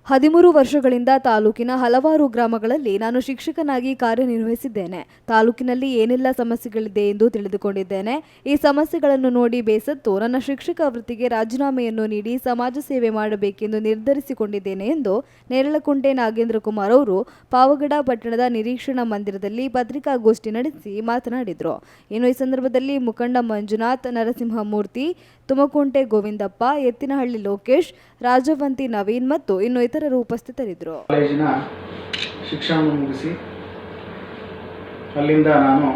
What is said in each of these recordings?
13 ವರ್ಷಗಳಿಂದ ತಾಲೂಕಿನ ಹಲವಾರು ಗ್ರಾಮಗಳಲ್ಲಿ ನಾನು ಶಿಕ್ಷಕನಾಗಿ ಕಾರ್ಯನಿರ್ವಹಿಸಿದ್ದೇನೆ. ತಾಲೂಕಿನಲ್ಲಿ ಏನೆಲ್ಲ ಸಮಸ್ಯೆಗಳಿದೆ ಎಂದು ತಿಳಿದುಕೊಂಡಿದ್ದೇನೆ. ಈ ಸಮಸ್ಯೆಗಳನ್ನು ನೋಡಿ ಬೇಸತ್ತು ನನ್ನ ಶಿಕ್ಷಕ ವೃತ್ತಿಗೆ ರಾಜೀನಾಮೆಯನ್ನು ನೀಡಿ ಸಮಾಜ ಸೇವೆ ಮಾಡಬೇಕೆಂದು ನಿರ್ಧರಿಸಿಕೊಂಡಿದ್ದೇನೆ ಎಂದು ನೇರಳಕುಂಟೆ ನಾಗೇಂದ್ರ ಕುಮಾರ್ ಅವರು ಪಾವಗಡ ಪಟ್ಟಣದ ನಿರೀಕ್ಷಣಾ ಮಂದಿರದಲ್ಲಿ ಪತ್ರಿಕಾಗೋಷ್ಠಿ ನಡೆಸಿ ಮಾತನಾಡಿದರು. ಇನ್ನು ಈ ಸಂದರ್ಭದಲ್ಲಿ ಮುಖಂಡ ಮಂಜುನಾಥ್, ನರಸಿಂಹಮೂರ್ತಿ, ತುಮಕುಂಟೆ ಗೋವಿಂದಪ್ಪ, ಎತ್ತಿನಹಳ್ಳಿ ಲೋಕೇಶ್, ರಾಜವಂತಿ ನವೀನ್ ಮತ್ತು ಇನ್ನು ಇತರರು ಉಪಸ್ಥಿತರಿದ್ದರು. ಕಾಲೇಜಿನ ಶಿಕ್ಷಣ ಮುಗಿಸಿ ಅಲ್ಲಿಂದ ನಾನು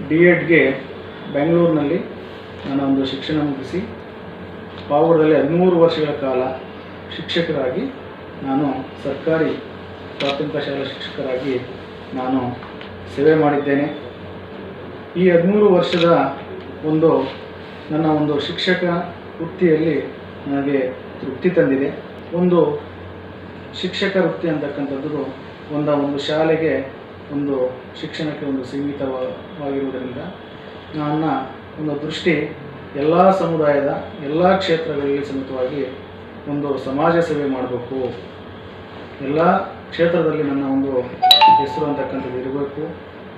ಡಿ.ಎಡ್ಗೆ ಬೆಂಗಳೂರಿನಲ್ಲಿ ನಾನು ಒಂದು ಶಿಕ್ಷಣ ಮುಗಿಸಿ ಪಾವಗಡದಲ್ಲಿ 13 ವರ್ಷಗಳ ಕಾಲ ಶಿಕ್ಷಕರಾಗಿ ನಾನು ಸರ್ಕಾರಿ ಪ್ರಾಥಮಿಕ ಶಾಲಾ ಶಿಕ್ಷಕರಾಗಿ ನಾನು ಸೇವೆ ಮಾಡಿದ್ದೇನೆ. ಈ 13 ವರ್ಷದ ನನ್ನ ಒಂದು ಶಿಕ್ಷಕ ವೃತ್ತಿಯಲ್ಲಿ ನನಗೆ ತೃಪ್ತಿ ತಂದಿದೆ. ಒಂದು ಶಿಕ್ಷಕ ವೃತ್ತಿ ಅಂತಕ್ಕಂಥದ್ದು ಒಂದು ಶಾಲೆಗೆ ಒಂದು ಶಿಕ್ಷಣಕ್ಕೆ ಒಂದು ಸೀಮಿತವಾಗಿರುವುದರಿಂದ ನನ್ನ ಒಂದು ದೃಷ್ಟಿ ಎಲ್ಲ ಸಮುದಾಯದ ಎಲ್ಲ ಕ್ಷೇತ್ರಗಳಲ್ಲಿ ಸಮೇತವಾಗಿ ಒಂದು ಸಮಾಜ ಸೇವೆ ಮಾಡಬೇಕು, ಎಲ್ಲ ಕ್ಷೇತ್ರದಲ್ಲಿ ನನ್ನ ಒಂದು ಹೆಸರು ಅಂತಕ್ಕಂಥದ್ದು ಇರಬೇಕು.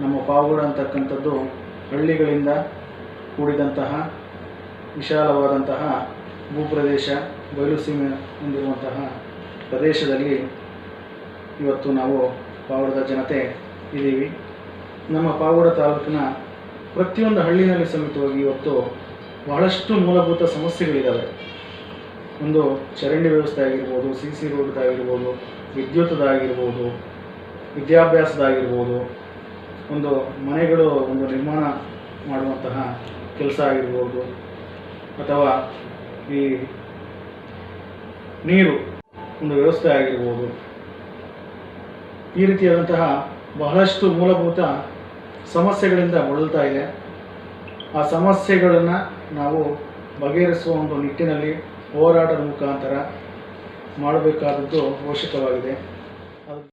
ನಮ್ಮ ಪಾವಗಡ ಅಂತಕ್ಕಂಥದ್ದು ಹಳ್ಳಿಗಳಿಂದ ಕೂಡಿದಂತಹ ವಿಶಾಲವಾದಂತಹ ಭೂಪ್ರದೇಶ, ಬಯಲು ಸೀಮೆ ಹೊಂದಿರುವಂತಹ ಪ್ರದೇಶದಲ್ಲಿ ಇವತ್ತು ನಾವು ಪಾವಗಡದ ಜನತೆ ಇದ್ದೀವಿ. ನಮ್ಮ ಪಾವಗಡ ತಾಲೂಕಿನ ಪ್ರತಿಯೊಂದು ಹಳ್ಳಿನಲ್ಲಿ ಸಮೇತವಾಗಿ ಇವತ್ತು ಬಹಳಷ್ಟು ಮೂಲಭೂತ ಸಮಸ್ಯೆಗಳಿದ್ದಾವೆ. ಒಂದು ಚರಂಡಿ ವ್ಯವಸ್ಥೆ ಆಗಿರ್ಬೋದು, CC ರೋಡ್ದಾಗಿರ್ಬೋದು, ವಿದ್ಯುತ್ದಾಗಿರ್ಬೋದು, ವಿದ್ಯಾಭ್ಯಾಸದಾಗಿರ್ಬೋದು, ಒಂದು ಮನೆಗಳು ಒಂದು ನಿರ್ಮಾಣ ಮಾಡುವಂತಹ ಕೆಲಸ ಆಗಿರ್ಬೋದು, ಅಥವಾ ಈ ನೀರು ಒಂದು ವ್ಯವಸ್ಥೆ ಆಗಿರ್ಬೋದು, ಈ ರೀತಿಯಾದಂತಹ ಬಹಳಷ್ಟು ಮೂಲಭೂತ ಸಮಸ್ಯೆಗಳಿಂದ ಬಳಲ್ತಾ ಇದೆ. ಆ ಸಮಸ್ಯೆಗಳನ್ನು ನಾವು ಬಗೆಹರಿಸುವ ಒಂದು ನಿಟ್ಟಿನಲ್ಲಿ ಹೋರಾಟದ ಮುಖಾಂತರ ಮಾಡಬೇಕಾದದ್ದು ಅವಶ್ಯಕವಾಗಿದೆ.